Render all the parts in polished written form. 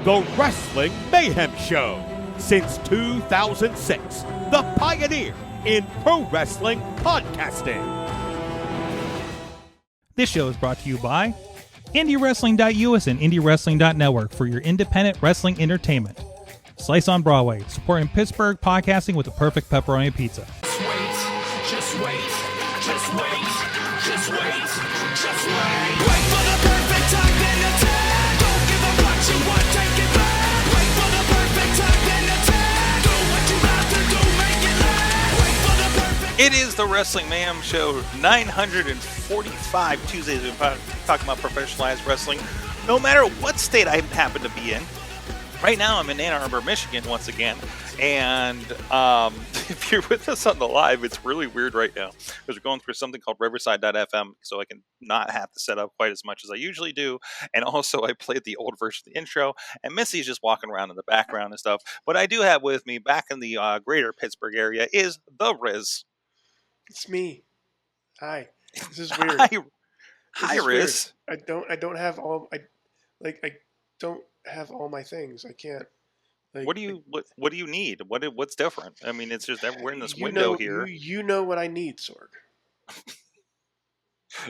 The Wrestling Mayhem Show. Since 2006, the pioneer in pro wrestling podcasting. This show is brought to you by IndieWrestling.us and IndieWrestling.network for your independent wrestling entertainment. Slice on Broadway, supporting Pittsburgh podcasting with the perfect pepperoni pizza. Just wait. Wait for the perfect time, then attack. Don't give up what you want, take it back. Wait for the perfect time, then attack. Do what you have to do, make it last. Wait for the perfect. It is the Wrestling Mayhem Show 945 Tuesdays. We're talking about professionalized wrestling, no matter what state I happen to be in. Right now, I'm in Ann Arbor, Michigan, once again. And if you're with us on the live, it's really weird right now because we're going through something called Riverside.fm, so I can not have to set up quite as much as I usually do. And also, I played the old version of the intro, and Missy's just walking around in the background and stuff. But I do have with me back in the greater Pittsburgh area is the Riz. It's me. Hi. This is weird. Hi, Riz. Weird. I don't have all. I don't have all my things. I can't. What do you need? What's different? I mean, it's just we're in this window here. You know what I need, Sorg.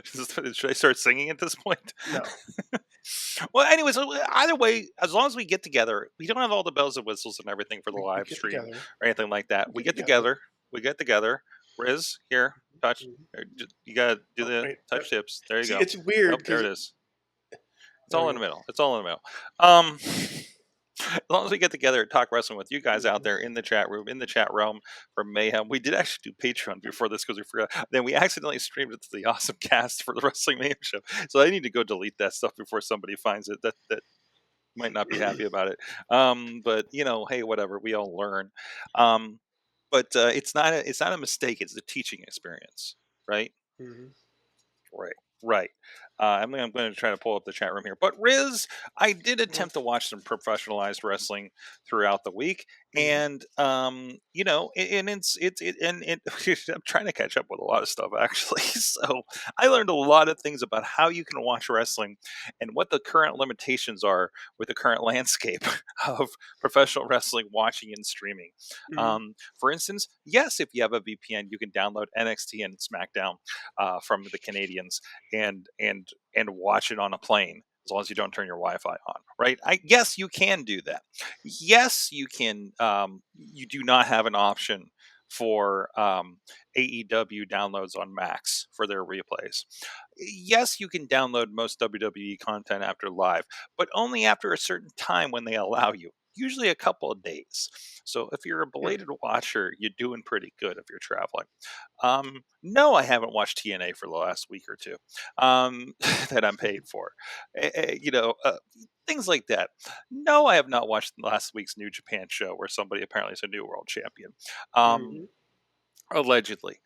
Should I start singing at this point? No. Well, anyways, either way, as long as we get together, we don't have all the bells and whistles and everything for the live stream or anything like that. We get together. Riz, here, touch. You gotta do the touch tips. There you go. It's weird. Oh, there it is. It's all in the middle. As long as we get together and talk wrestling with you guys out there in the chat room, in the chat realm for Mayhem. We did actually do Patreon before this because we forgot. Then we accidentally streamed it to the awesome cast for the Wrestling Mayhem Show. So I need to go delete that stuff before somebody finds it. That might not be happy about it. But hey, whatever. We all learn. But it's not a mistake. It's a teaching experience, right? Mm-hmm. Right. I'm going to try to pull up the chat room here. But Riz, I did attempt to watch some professionalized wrestling throughout the week, and I'm trying to catch up with a lot of stuff actually. So I learned a lot of things about how you can watch wrestling and what the current limitations are with the current landscape of professional wrestling watching and streaming. Mm-hmm. For instance, yes, if you have a VPN, you can download NXT and SmackDown from the Canadians and watch it on a plane as long as you don't turn your Wi-Fi on, right? Yes, you can do that. Yes, you can. You do not have an option for AEW downloads on Max for their replays. Yes, you can download most WWE content after live, but only after a certain time when they allow you. Usually a couple of days. So if you're a belated watcher, you're doing pretty good if you're traveling. No, I haven't watched TNA for the last week or two that I'm paid for. Things like that. No, I have not watched last week's New Japan show where somebody apparently is a new world champion. Allegedly.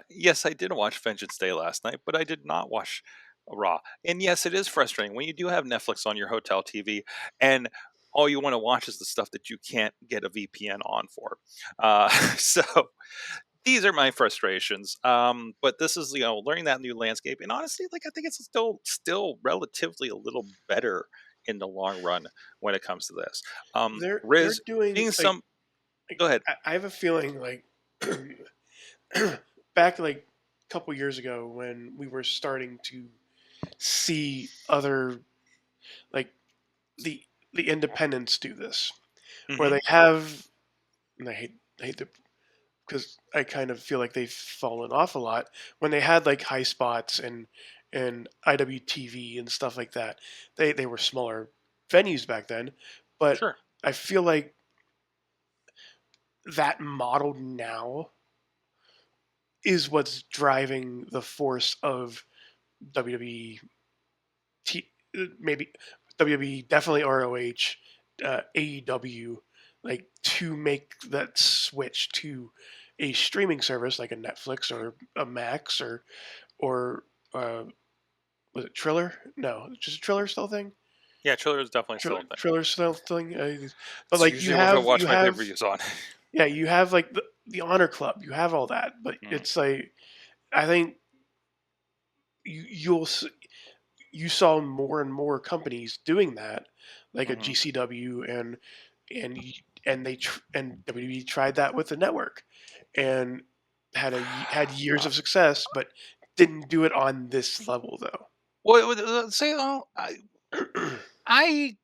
Yes, I did watch Vengeance Day last night, but I did not watch Raw. And yes, it is frustrating when you do have Netflix on your hotel TV and all you want to watch is the stuff that you can't get a VPN on for. So these are my frustrations. But this is, learning that new landscape. And honestly, I think it's still relatively a little better in the long run when it comes to this. Riz, they're doing some. Go ahead. I have a feeling back a couple years ago when we were starting to see other the independents do this, where they have, and I hate to, because I kind of feel like they've fallen off a lot when they had High Spots and IWTV and stuff like that. They were smaller venues back then, but sure. I feel like that model now is what's driving the force of WWE, maybe WWE, definitely ROH, AEW, to make that switch to a streaming service like a Netflix or a Max or was it Triller? No, just Triller still a thing. Yeah, Triller is definitely still a thing. Triller's still a thing. But you have watch my pay-per-views on. Yeah, you have the Honor Club. You have all that, but it's I think you saw more and more companies doing that. like a Mhm. GCW, and and WWE tried that with the network, and had years of success, but didn't do it on this level though. Well, say, I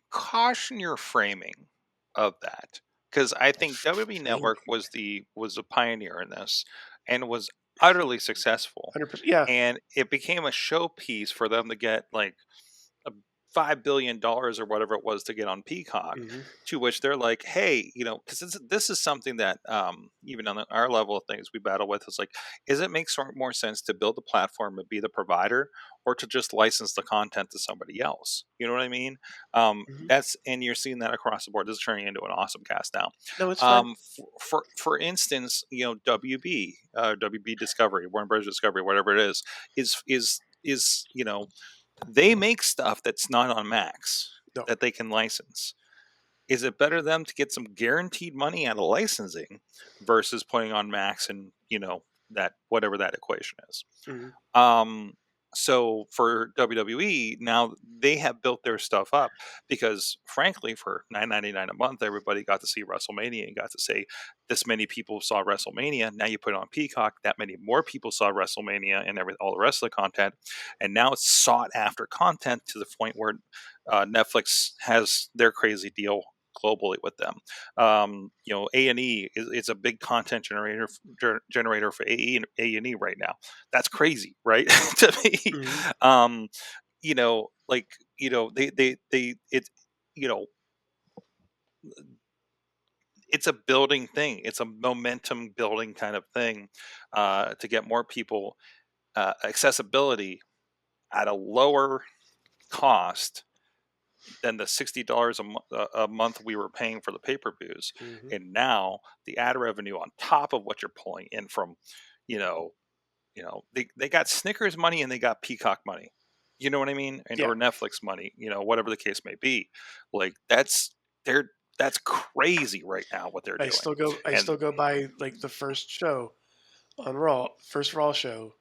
caution your framing of that because I think WWE Framing. Network was a pioneer in this and was utterly successful, 100%. Yeah. and it became a showpiece for them to get like a $5 billion or whatever it was to get on Peacock. Hmm. To which they're like, hey, because this is something that even on our level of things we battle with is like, is it makes more sense to build the platform and be the provider, or to just license the content to somebody else? You know what I mean? Hmm. And you're seeing that across the board. This is turning into an awesome cast now. No, it's fine. For instance, WB Discovery, Warner Bros. Discovery, whatever it is they make stuff that's not on Max No. that they can license. Is it better them to get some guaranteed money out of licensing versus putting on Max and that whatever that equation is? Hmm. So for WWE now, they have built their stuff up because, frankly, for $9.99 a month, everybody got to see WrestleMania and got to say this many people saw WrestleMania. Now you put it on Peacock, that many more people saw WrestleMania and all the rest of the content, and now it's sought after content to the point where Netflix has their crazy deal globally with them. A&E is a big content generator for A&E right now. That's crazy, right? To me, Hmm. it's it's a building thing. It's a momentum building kind of thing to get more people accessibility at a lower cost than the $60 a month we were paying for the pay-per-views. Hmm. And now the ad revenue on top of what you're pulling in from, you know, they got Snickers money and they got Peacock money. You know what I mean? And Yeah. or Netflix money, whatever the case may be. Like that's crazy right now what they're I doing. still go. I And still go by like the first show on Raw. First Raw show.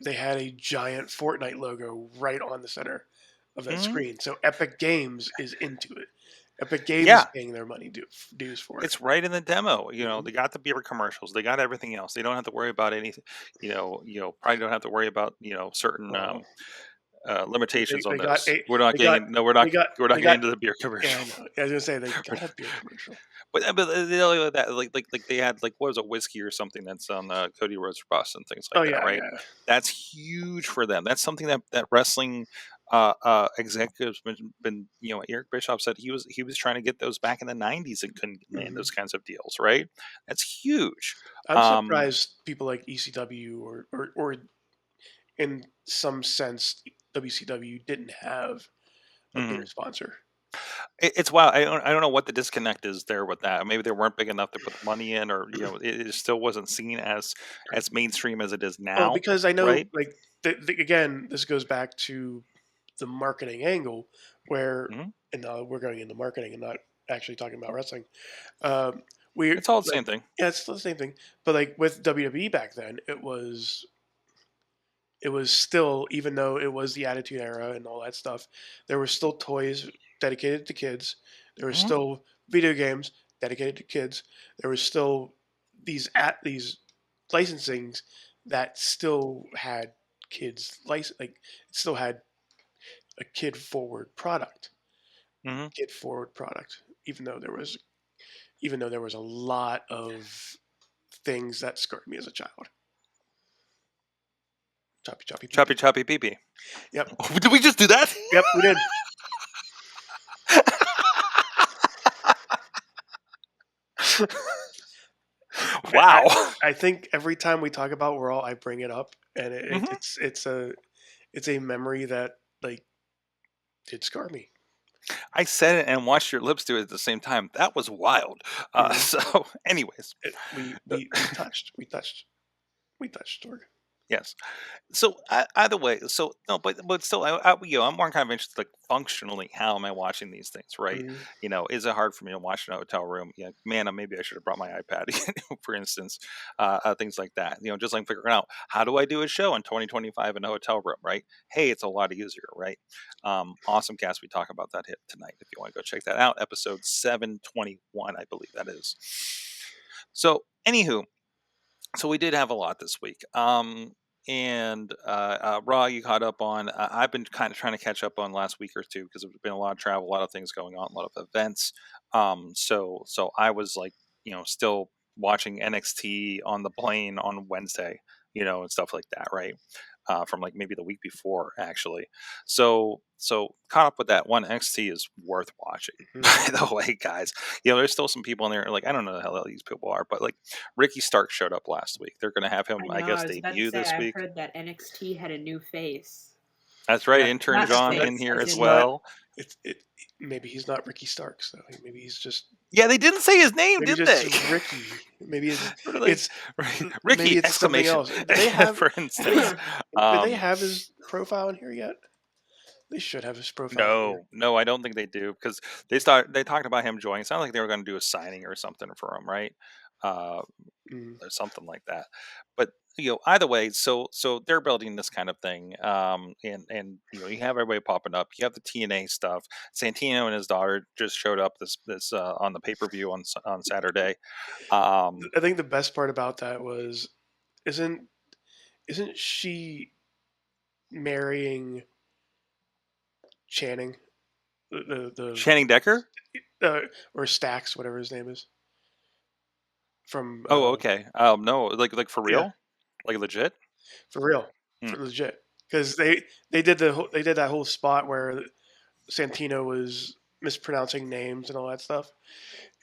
They had a giant Fortnite logo right on the center of that Mhm. screen. So Epic Games is into it. Epic Games is Yeah, paying their money dues for it. it's right in the demo. Hmm. They got the beer commercials. They got everything else. They don't have to worry about anything. Probably don't have to worry about certain Oh, limitations on they got this. a We're not they getting got in, no, we're not we're not they getting got. into the beer Yeah, I commercial. know. I was gonna say they got a beer commercial. That like they had like what was it, whiskey or something that's on Cody Rhodes bus and things Oh like that, yeah, right? yeah. That's huge for them. That's something that wrestling executives been Eric Bischoff said he was trying to get those back in the '90s and couldn't land Hmm. those kinds of deals, right? That's huge. I'm Um, surprised people like ECW or in some sense WCW didn't have a beer mhm. sponsor. It's wild. I don't know what the disconnect is there with that. Maybe they weren't big enough to put the money in, or it still wasn't seen as mainstream as it is Well, now, because I know, right? like, again, this goes back to the marketing angle, where, Hmm. and we're going into marketing and not actually talking about wrestling. Um, we It's all the like, same thing. yeah, it's still the same thing. But like with WWE back then, it was still, even though it was the Attitude Era and all that stuff, there were still toys dedicated to kids. There were Hmm. still video games dedicated to kids. There was still these licensings that still had kids like it still had a Hmm. kid forward product, even though there was a lot of things that scarred me as a child. Choppy choppy pee Choppy pee. choppy pee pee. Yep. Oh, did we just do that? Yep, we did. I, Wow. I think every time we talk about Raw, I bring it up, and Hmm. it's a memory that like did scar me. I said it and watched your lips do it at the same time. That was wild. Mhm. So, anyways, We touched Sorg. Yes. So either way, so no, but still, I'm more kind of interested, like functionally, how am I watching these things, right? Mhm. Is it hard for me to watch in a hotel room? Yeah, man, maybe I should have brought my iPad, for instance, things like that. Just like figuring out how do I do a show in 2025 in a hotel room, right? Hey, it's a lot easier, right? Awesome cast. We talk about that hit tonight. If you want to go check that out, episode 721, I believe that is. So, anywho. So we did have a lot this week. And Raw, you caught up on. I've been kind of trying to catch up on last week or two because there's been a lot of travel, a lot of things going on, a lot of events. So I was like, still watching NXT on the plane on Wednesday, and stuff like that, right? From like maybe the week before, actually. So caught up with that one. NXT is worth watching, by the way, guys. There's still some people in there like I don't know the hell these people are, but like Ricky Starks showed up last week. They're gonna have him, I I know. guess, I was about to debut say this I've week. heard that NXT had a new face. That's right, Yeah. intern Not John face, in here as as in- well. It maybe he's not Ricky Starks though. Maybe he's just Yeah, they didn't say his name, maybe did just they? Ricky. Maybe Or, like, it's Ricky maybe it's something exclamation. else. Do they have For instance. do they have his profile in here yet? They should have his profile in here. No, I don't think they do because they talked about him joining. It sounded like they were going to do a signing or something for him, right? Mm. Or something like that. But either way, so they're building this kind of thing, and you have everybody popping up. You have the TNA stuff. Santino and his daughter just showed up this on the pay-per-view on Saturday. I think the best part about that was isn't she marrying Channing? The Channing Decker? or Stax, whatever his name is. From Oh, okay. No, like for real, like legit. for real, Hmm. for legit, because they did that whole spot where Santino was mispronouncing names and all that stuff,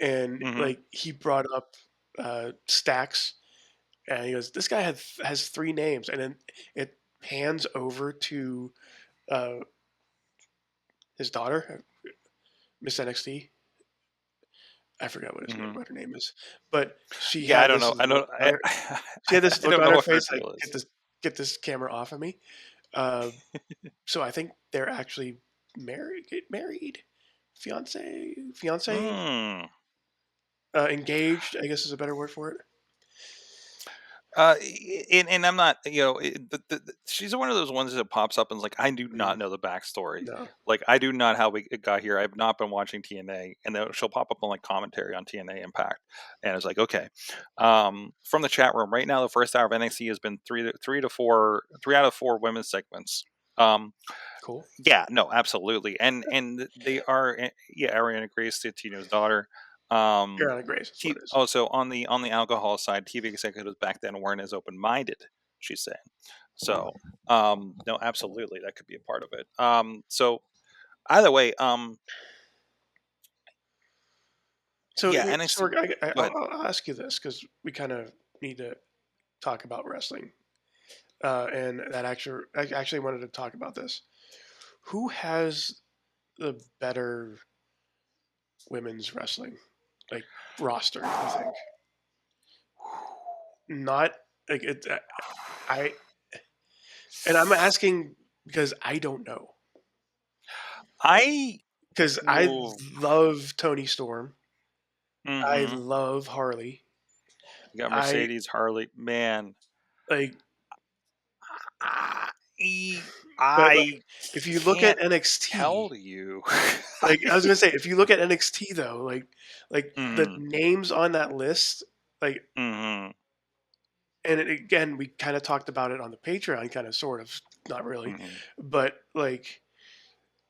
and Mhm. like he brought up Stax, and he goes, "This guy has 3 names," and then it pans over to his daughter, Miss NXT. I forgot what her name is, but she Yeah, had I don't this know. look on her- she had this I look don't on know her what her face like, deal is. get this camera off of me. So I think they're actually married, fiance, Hmm. engaged, I guess is a better word for it. And I'm not, she's one of those ones that pops up and is like, I do not know the backstory. No. Like, I do not how we got here. I've not been watching TNA, and then she'll pop up on like commentary on TNA Impact, and it's like, okay. From the chat room right now, the first hour of NXT has been 3 out of 4 women's segments. Cool. Yeah, no, absolutely, and they are, Ariana Grace, Tino's daughter. Ariana Grace. That's what it is. Also on the alcohol side, TV executives back then weren't as open minded. She's saying, so no, absolutely, that could be a part of it. So either way, So yeah, yeah, NXT. Sorg, Go ahead. I'll ask you this because we kind of need to talk about wrestling, and that I actually wanted to talk about this. Who has the better women's wrestling roster? Do you think? Not like it. And I'm asking because I don't know. Because I Ooh. love Tony Storm. I Mhm. love Harley. You got Mercedes, Harley, man. Like, I if you look at can't NXT, tell you. like I was gonna say, if you look at NXT though, like the Mhm. names on that list, like, Mhm. and again, we kind of talked about it on the Patreon, kind of, sort of, not really, Mhm. but like,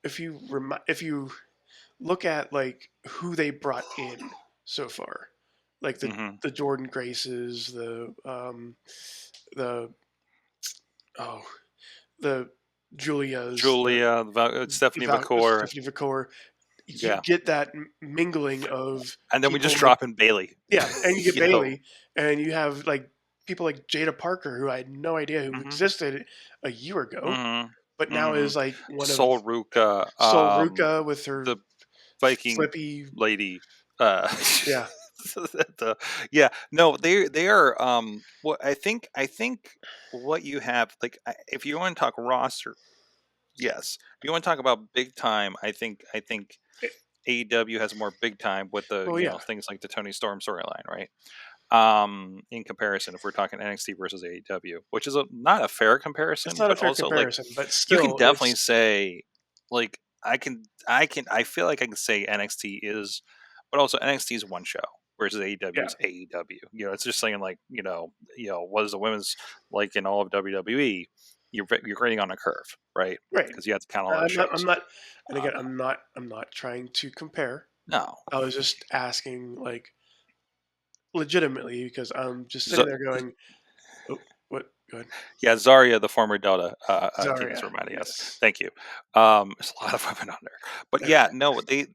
if you look at like who they brought in so far, like Mhm. the Jordan Graces, the Julias, Julia, Stephanie McCord. Stephanie McCord. You Yeah. get that mingling of, And then we just people drop in Bailey. yeah, and you get You know. Bailey, and you have like people like Jada Parker, who I had no idea who Mhm. existed a year ago, Mhm. but now Mhm. is like one of Sol Ruka, Sol Ruka with her the Viking flippy, lady. yeah. Yeah, no, they are. What I think what you have, like, if you want to talk roster, yes. If you want to talk about big time, I think AEW has more big time with the Well, yeah, things like the Tony Storm storyline, right? In comparison, if we're talking NXT versus AEW, which is not a fair it's comparison, not a but fair also, like, comparison, but you can still, definitely it's say, like, I feel like I can say NXT is, but also NXT is one show versus AEW yeah, is AEW. It's just saying, like, what is the women's like in all of WWE? You're grading on a curve, right? right. Because you have to count all those I'm shows. not, and Uh, again, I'm not trying to compare. no, I was just asking, like, legitimately, because I'm just sitting Z- there going, oh, what? Go ahead. yeah, Zarya, the former Delta team, is Zarya, reminding us. yes. Thank you. There's a lot of women on there, but yeah, Okay. no, they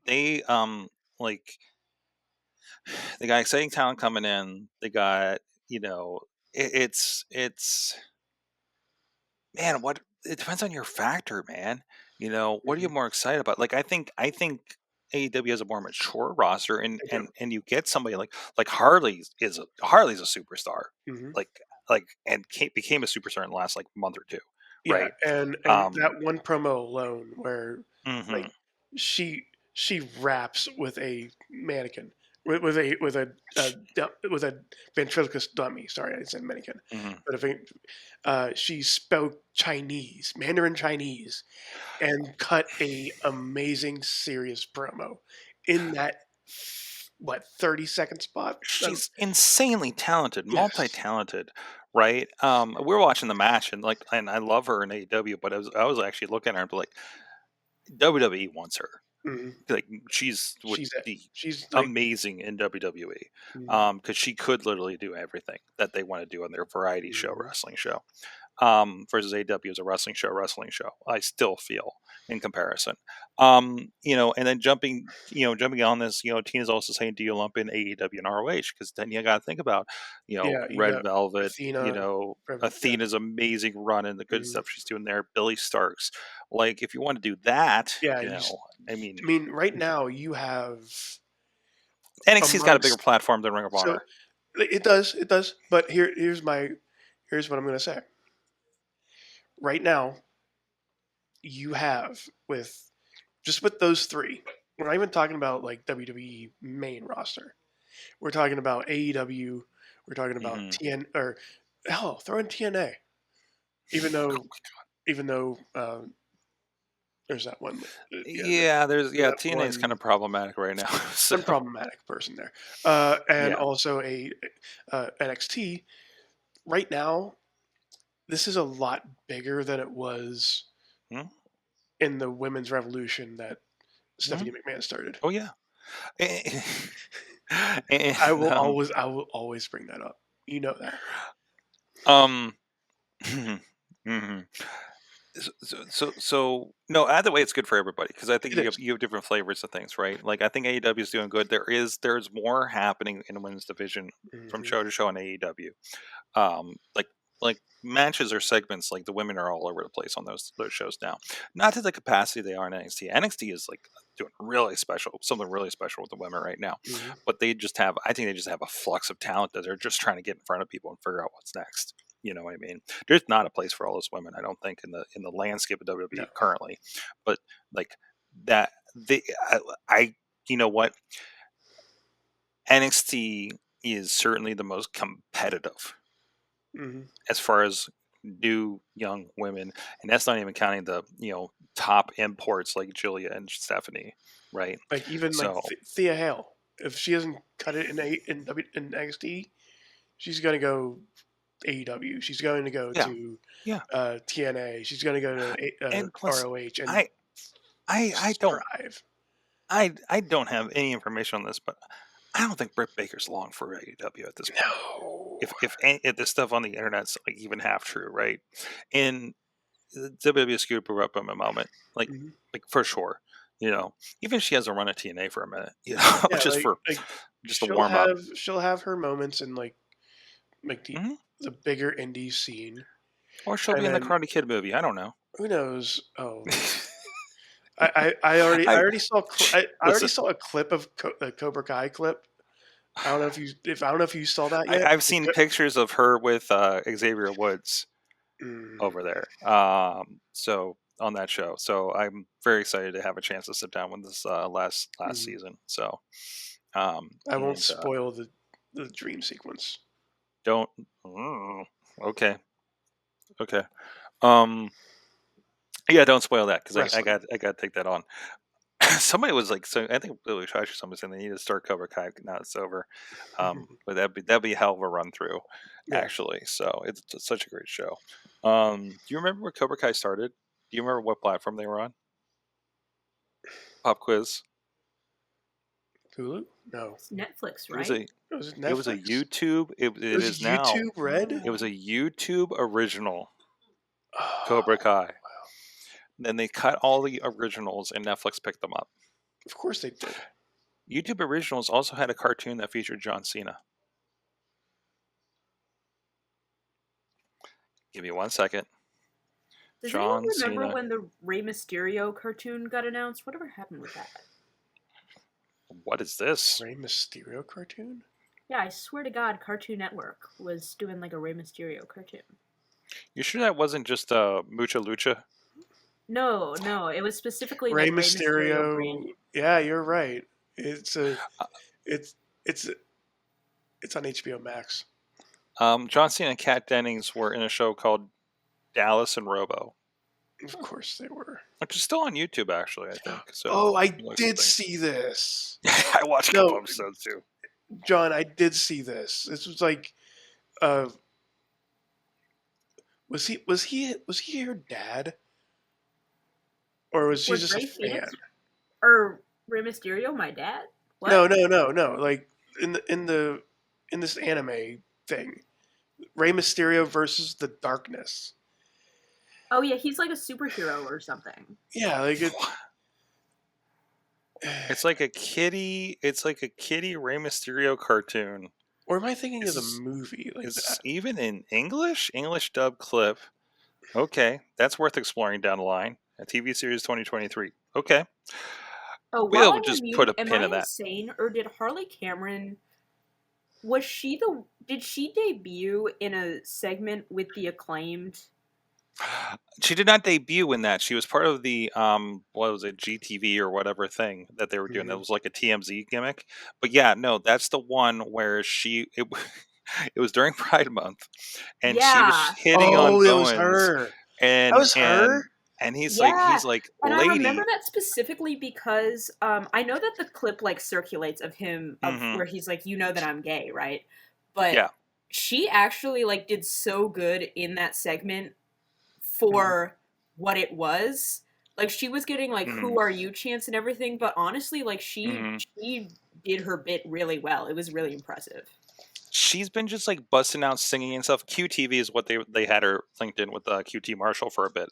like, they got exciting talent coming in. They got, it's man, what it depends on your factor, man. What are you Mhm. more excited about? Like, I think AEW has a more mature roster, and I do. and you get somebody like Harley's a superstar, Hmm. like and became a superstar in the last, like, month or two, Yeah, right? and Um, that one promo alone, where like hmm she raps with a mannequin, with a ventriloquist dummy. Sorry, I said mannequin, hmm but she spoke Chinese, Mandarin Chinese, and cut a amazing serious promo in that, what, 30-second spot. She's insanely talented, Yes. multi-talented, right? We were watching the match, and I love her in AEW, but I was actually looking at her and be like, WWE wants her. Hmm. Like, she's would She's a, be she's like, amazing in WWE, mhm, because she could literally do everything that they want to do on their variety show, mhm. wrestling show. Versus AEW is a wrestling show. I still feel, in comparison. And then jumping on this, Tina's also saying, do you lump in AEW and ROH? Because then you got to think about, Yeah, you Red got Velvet, Athena. Yeah. Athena's amazing run and the good Mhm. stuff she's doing there. Billy Starks. Like, if you want to do that, Yeah, I mean, I mean, right now you have NXT's got a bigger amongst, platform than Ring of so Honor. it does. But here's what I'm gonna say. Right now, you have, with those three. We're not even talking about like WWE main roster. We're talking about AEW. We're talking about hmm TN, or hell, throw in TNA. Even though even though there's that one, Yeah, that TNA is kind one of problematic right now. So one problematic person there, and yeah. also a NXT. Right now, this is a lot bigger than it was Mhm, in the women's revolution that mhm. Stephanie McMahon started. Oh yeah. And, I will always bring that up. You know that. um, mhm. So no, either way, it's good for everybody, because I think It you have is. different flavors of things, right? Like, I think AEW is doing good. There's more happening in the women's division from Hmm. show to show in AEW. Like matches or segments, like, the women are all over the place on those shows now. Not to the capacity they are in NXT. NXT is, like, doing something really special with the women right now. Hmm. But I think they just have a flux of talent that they're just trying to get in front of people and figure out what's next. You know what I mean? There's not a place for all those women, I don't think, in the landscape of No. WWE currently. But, like, that I you know what, NXT is certainly the most competitive Hmm. as far as new young women, and that's not even counting the top imports like Julia and Stephanie, right? Like, even like So Thea Hale, if she doesn't cut it in NXT, she's gonna go AEW. She's going to go yeah, to yeah, TNA. She's going to go to and plus, ROH and I I don't strive. I don't have any information on this, but I don't think Britt Baker's long for AEW at this point. No. If this stuff on the internet's, like, even half true, right? And the WWE screwed her up in a moment, like Hmm. like for sure. Even if she has a run at TNA for a minute, Yeah, like just to warm up. she'll have her moments in like hmm the bigger indie scene, Or she'll be and in the then Karate Kid movie. I don't know. who knows? Oh, I I already saw I already listen. saw a clip of the Cobra Kai clip I don't know if you saw that yet. I've seen pictures of her with Xavier Woods over there. So on that show, so I'm very excited to have a chance to sit down with this last season. So I won't and, spoil the dream sequence. don't. Okay. Yeah, don't spoil that because I got to take that on. Somebody was like, so I think Billy Trash or somebody saying they need to start Cobra Kai now it's over. But that'd be a hell of a run through, actually. So it's such a great show. Do you remember where Cobra Kai started? Do you remember what platform they were on? Pop quiz. Hulu? No. It's Netflix, right? It was Netflix. It was a YouTube. It is now. YouTube Red? It was a YouTube original. Cobra Kai. Wow. Then they cut all the originals and Netflix picked them up. Of course they did. YouTube originals also had a cartoon that featured John Cena. Give me 1 second. Does anyone remember when the Rey Mysterio cartoon got announced? Whatever happened with that? What is this? Rey Mysterio cartoon? Yeah, I swear to God, Cartoon Network was doing like a Rey Mysterio cartoon. You sure that wasn't just Mucha Lucha? No, it was specifically Rey like Mysterio. Rey Mysterio. Yeah, you're right. It's on HBO Max. John Cena and Kat Dennings were in a show called Dallas and Robo. Of course they were. Which is still on YouTube, actually, I think. So, oh, I did see this. I watched a couple episodes too. John, I did see this. This was like, was he her dad, or was she just a fan? Or Rey Mysterio, my dad? What? No. Like in this anime thing, Rey Mysterio versus the Darkness. Oh yeah, he's like a superhero or something. Yeah, like it's like a kitty. It's like a kitty Rey Mysterio cartoon. Or am I thinking of the movie? Like that? Even in English dub clip. Okay, that's worth exploring down the line. A TV series 2023. Okay. Oh, we'll just put a pin in that. Am I insane, or did Harley Cameron? Did she debut in a segment with the Acclaimed? She did not debut in that. She was part of the what was it, GTV or whatever thing that they were doing. That was like a TMZ gimmick. But yeah, no, that's the one where it was during Pride Month, and she was hitting on Bowens. That was her. And that was her. And he's like, and lady. I remember that specifically because I know that the clip like circulates of him where he's like, you know that I'm gay, right? But she actually like did so good in that segment for what it was. Like she was getting like who are you chants and everything, but honestly like she did her bit really well. It was really impressive. She's been just like busting out singing and stuff. QTV is what they had her linked in with QT Marshall for a bit.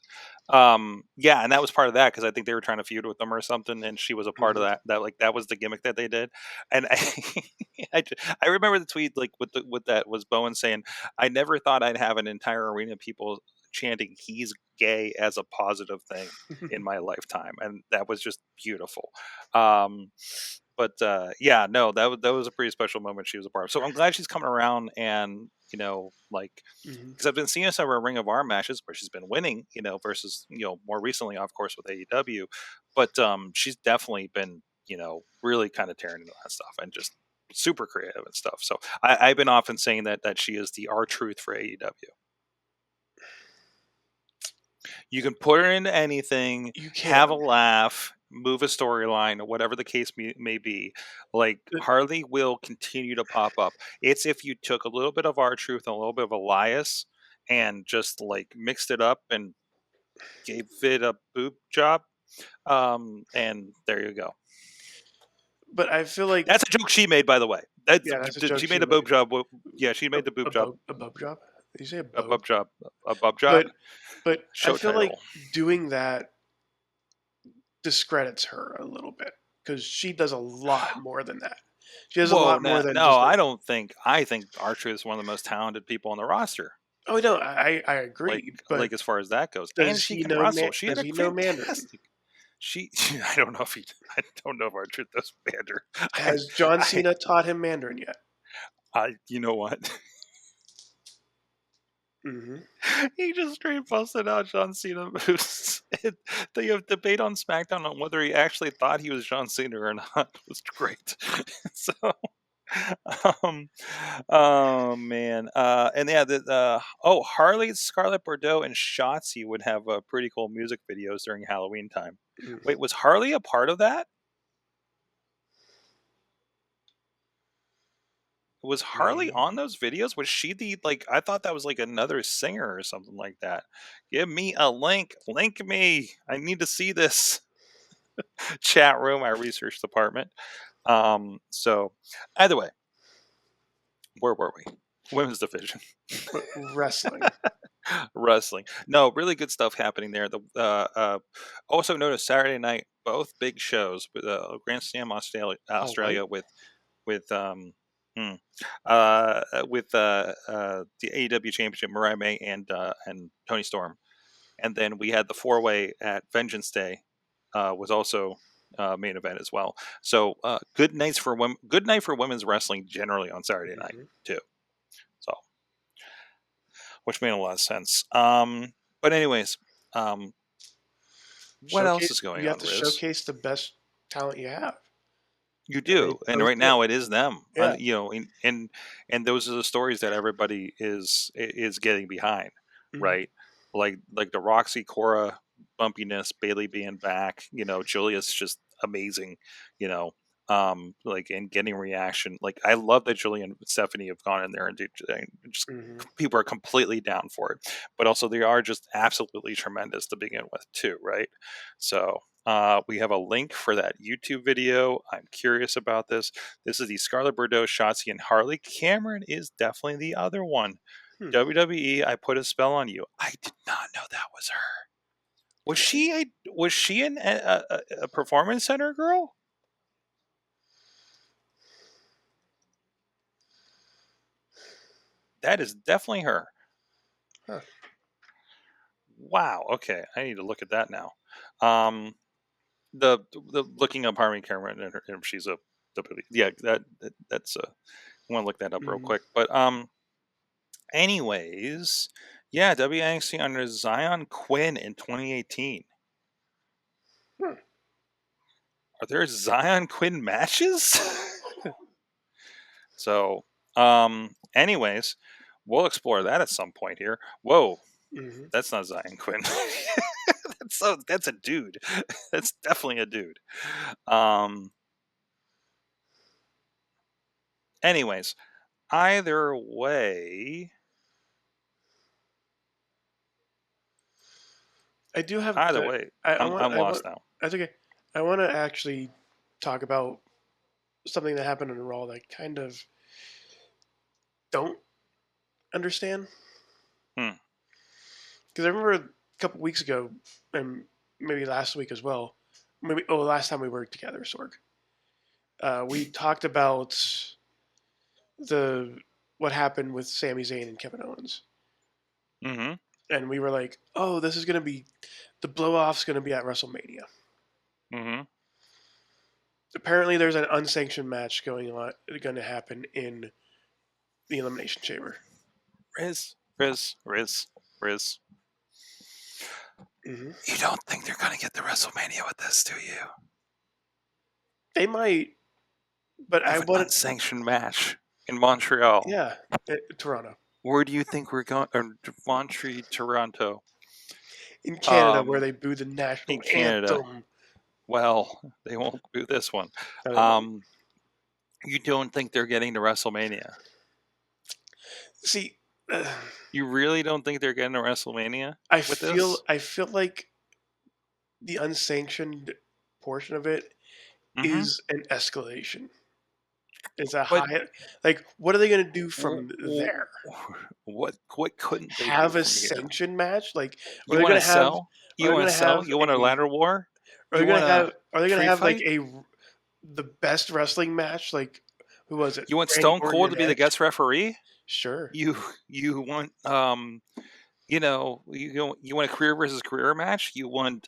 And that was part of that because I think they were trying to feud with them or something, and she was a part of that. That was the gimmick that they did. And I remember the tweet like with that was Bowen saying, "I never thought I'd have an entire arena of people chanting he's gay as a positive thing in my lifetime," and that was just beautiful. But that was a pretty special moment she was a part of. So I'm glad she's coming around, and because I've been seeing some of her Ring of Honor matches where she's been winning, versus more recently, of course, with AEW. But she's definitely been really kind of tearing into that stuff and just super creative and stuff. So I've been often saying that she is the R-Truth for AEW. You can put her into anything, have a laugh, move a storyline, whatever the case may be. Like Harley will continue to pop up. It's if you took a little bit of R-Truth and a little bit of Elias and just like mixed it up and gave it a boob job, and there you go. But I feel like that's a joke she made, by the way. That's a joke she made a boob job. Yeah, she made the boob job. A boob job? Did you say a boob job? A boob job. But I feel like doing that discredits her a little bit because she does a lot more than that. She does a lot more than. No, I don't think. I think R-Truth is one of the most talented people on the roster. Oh no, I agree. Like as far as that goes, does and she he can know wrestle. Does he know Mandarin? I don't know if R-Truth knows Mandarin. Has John Cena taught him Mandarin yet? You know what? Mm-hmm. He just straight busted out John Cena moves. They have debate on SmackDown on whether he actually thought he was John Cena or not. It was great. So, oh man, and yeah, Harley, Scarlett Bordeaux, and Shotzi would have pretty cool music videos during Halloween time. Mm-hmm. Wait, was Harley a part of that? Was Harley on those videos? Was she I thought that was like another singer or something like that. Give me a link. Link me. I need to see this. Chat room, our research department. So either way, where were we? Women's division. Wrestling. Wrestling. No, really good stuff happening there. Also notice Saturday night, both big shows with Grand Slam Australia right. with the AEW Championship, Mariah May and Toni Storm, and then we had the 4-way at Vengeance Day was also main event as well. So good night for women's wrestling generally on Saturday night too. So which made a lot of sense. But anyways, what else is going on? You have to showcase the best talent you have. You do, and right now it is them. Yeah. And those are the stories that everybody is getting behind, right? Like the Roxy Cora bumpiness, Bailey being back, Julia's just amazing, and getting reaction. Like I love that Julia and Stephanie have gone in there and just people are completely down for it, but also they are just absolutely tremendous to begin with too, right? So. We have a link for that YouTube video. I'm curious about this. This is the Scarlett Bordeaux, Shotzi, and Harley. Cameron is definitely the other one. WWE, I put a spell on you. I did not know that was her. Was she a performance center girl? That is definitely her. Huh. Wow. Okay, I need to look at that now. The looking up Harmony Cameron and she's a that's I want to look that up real quick. But anyways, yeah, WNXT under Zion Quinn in 2018. Are there Zion Quinn matches? So anyways, we'll explore that at some point here. Whoa, that's not Zion Quinn. That's a dude. That's definitely a dude. Anyways, either way, I do have. Either way, I'm lost now. That's okay. I want to actually talk about something that happened in Raw that I kind of don't understand. Because I remember a couple weeks ago, and maybe last week as well, last time we worked together, Sorg, we talked about what happened with Sami Zayn and Kevin Owens. And we were like, oh, this is going to be, the blow-off's going to be at WrestleMania. Apparently there's an unsanctioned match going to happen in the Elimination Chamber. Riz. You don't think they're going to get the WrestleMania with this, do you? They might, but I want an unsanctioned match in Montreal. Yeah, Toronto. Where do you think we're going? Montreal, Toronto. In Canada, where they boo the national anthem. Well, they won't boo this one. You don't think they're getting to WrestleMania? See, you really don't think they're getting to WrestleMania? I feel like the unsanctioned portion of it is an escalation. It's a high. Like, what are they going to do from there? What couldn't they have do a sanctioned match? Like, you want to sell? You want to sell? You want a ladder war? Are they going to have like the best wrestling match? Like, who was it? You want Stone Cold to be the guest referee? Sure. You want you want a career versus career match? You want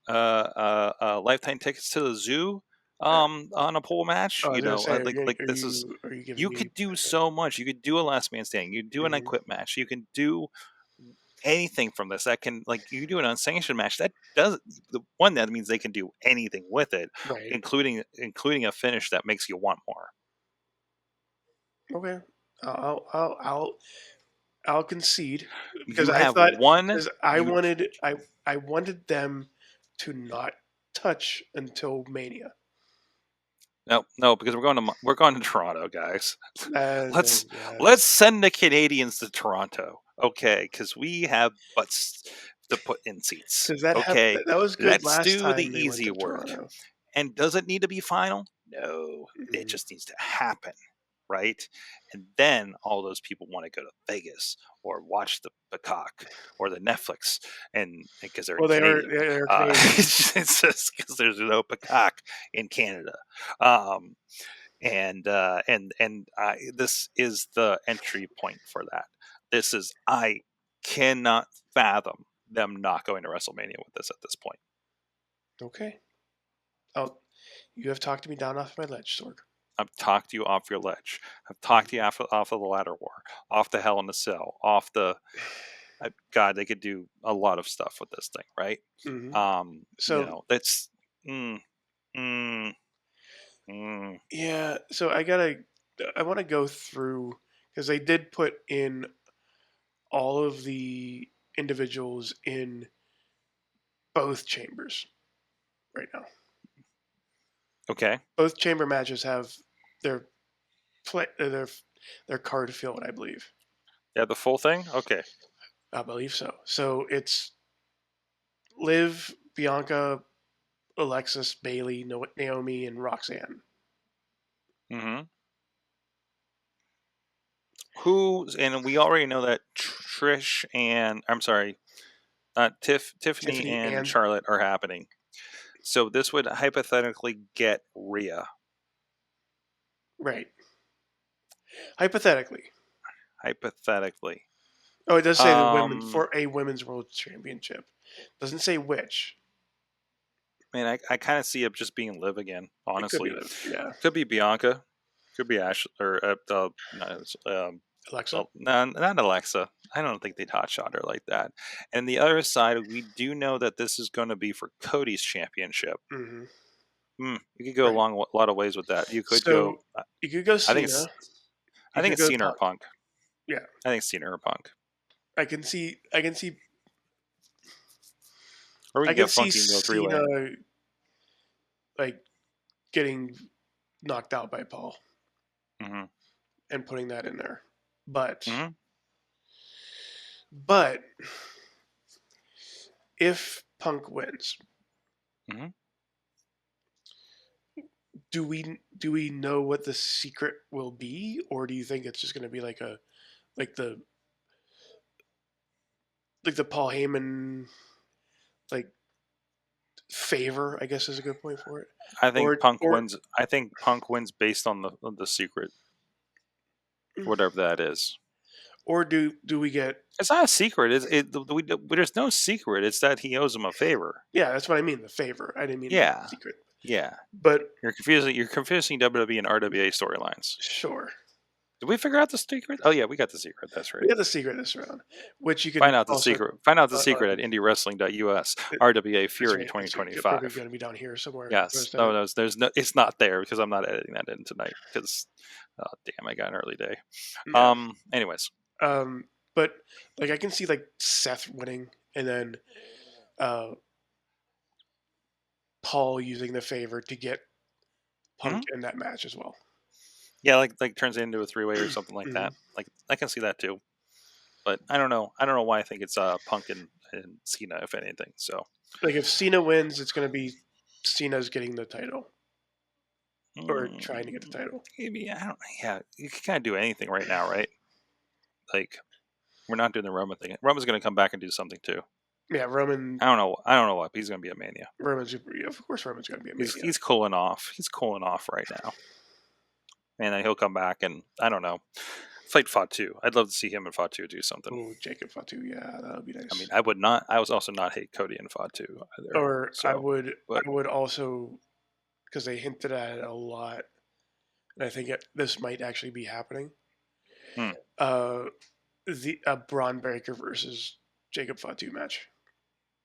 lifetime tickets to the zoo on a pole match. Oh, I was gonna say, This is. are you giving You me? could do so much. You could do a last man standing. You could do an I quit match. You can do anything from this. That can you can do an unsanctioned match. That does that means they can do anything with it, Right. including a finish that makes you want more. Okay, I'll concede because You I have thought one. because I wanted them to not touch until Mania. No, because we're going to Toronto, guys. Let's Yeah. send the Canadians to Toronto, okay? Because we have butts to put in seats. Because that was good Let's last do time the they went easy to work. Toronto. And does it need to be final? No, it Mhm. just needs to happen, right? And then all those people want to go to Vegas or watch the Peacock or the Netflix, and because they're Canadian. They're Canadian. It's just because there's no Peacock in Canada. This is the entry point for that. I cannot fathom them not going to WrestleMania with this at this point. Okay. You have talked me down off my ledge, Sorg. I've talked you off your ledge. I've talked you off of the ladder war, off the Hell in a Cell, off the. God, they could do a lot of stuff with this thing, right? Mm-hmm. So that's. Yeah. So I want to go through because they did put in all of the individuals in both chambers right now. Okay. Both chamber matches have their card filled, I believe. Yeah, the full thing? Okay. I believe so. So it's Liv, Bianca, Alexis, Bailey, Naomi, and Roxanne. Mm-hmm. And we already know that Trish and Tiffany and Charlotte are happening. So this would hypothetically get Rhea. Right. Hypothetically. Oh, it does say the women for a women's world championship. Doesn't say which. Man, I kind of see it just being Liv again. Honestly, Could be Bianca, could be Ash or Alexa. No, not Alexa. I don't think they'd hotshot her like that. And the other side, we do know that this is going to be for Cody's championship. Mm-hmm. You could go a lot of ways with that. You could go. You could go Cena. I think it's Cena or Punk. Yeah, I think it's Cena or Punk. I can see. Or we can get Funky and go Cena, like getting knocked out by Paul, and putting that in there. But if Punk wins, do we know what the secret will be, or do you think it's just going to be like the Paul Heyman favor? I guess is a good point for it. I think Punk wins. I think Punk wins based on the secret, whatever that is. Or do we get? It's not a secret. There's no secret. It's that he owes him a favor. Yeah, that's what I mean. The favor. I didn't mean the secret. Yeah, but you're confusing WWE and RWA storylines. Sure. Did we figure out the secret? Oh yeah, we got the secret. That's right. We got the secret this round, which you can find out the secret. Find out the secret at IndieWrestling.us. RWA Fury 2025. It's probably going to be down here somewhere. Yes. No. There's no. It's not there because I'm not editing that in tonight. Because, damn, I got an early day. Yeah. Anyways. But I can see Seth winning, and then Paul using the favor to get Punk in that match as well. Yeah, like turns it into a 3-way or something like that. Like I can see that too, but I don't know why I think it's Punk and Cena if anything. So if Cena wins, it's going to be Cena's getting the title or trying to get the title. Maybe I don't. Yeah, you can kind of do anything right now, right? We're not doing the Roman thing. Roman's going to come back and do something too. Yeah, Roman. I don't know what. He's going to be a Mania. Of course, Roman's going to be a Mania. He's cooling off. He's cooling off right now. And then he'll come back, and I don't know. fight Fatu. I'd love to see him and Fatu do something. Oh, Jacob Fatu, yeah, that would be nice. I mean, I would not. I was also not hate Cody and Fatu either. Or so, I would also, because they hinted at it a lot, and I think this might actually be happening. The Braun Breaker versus Jacob Fatu match.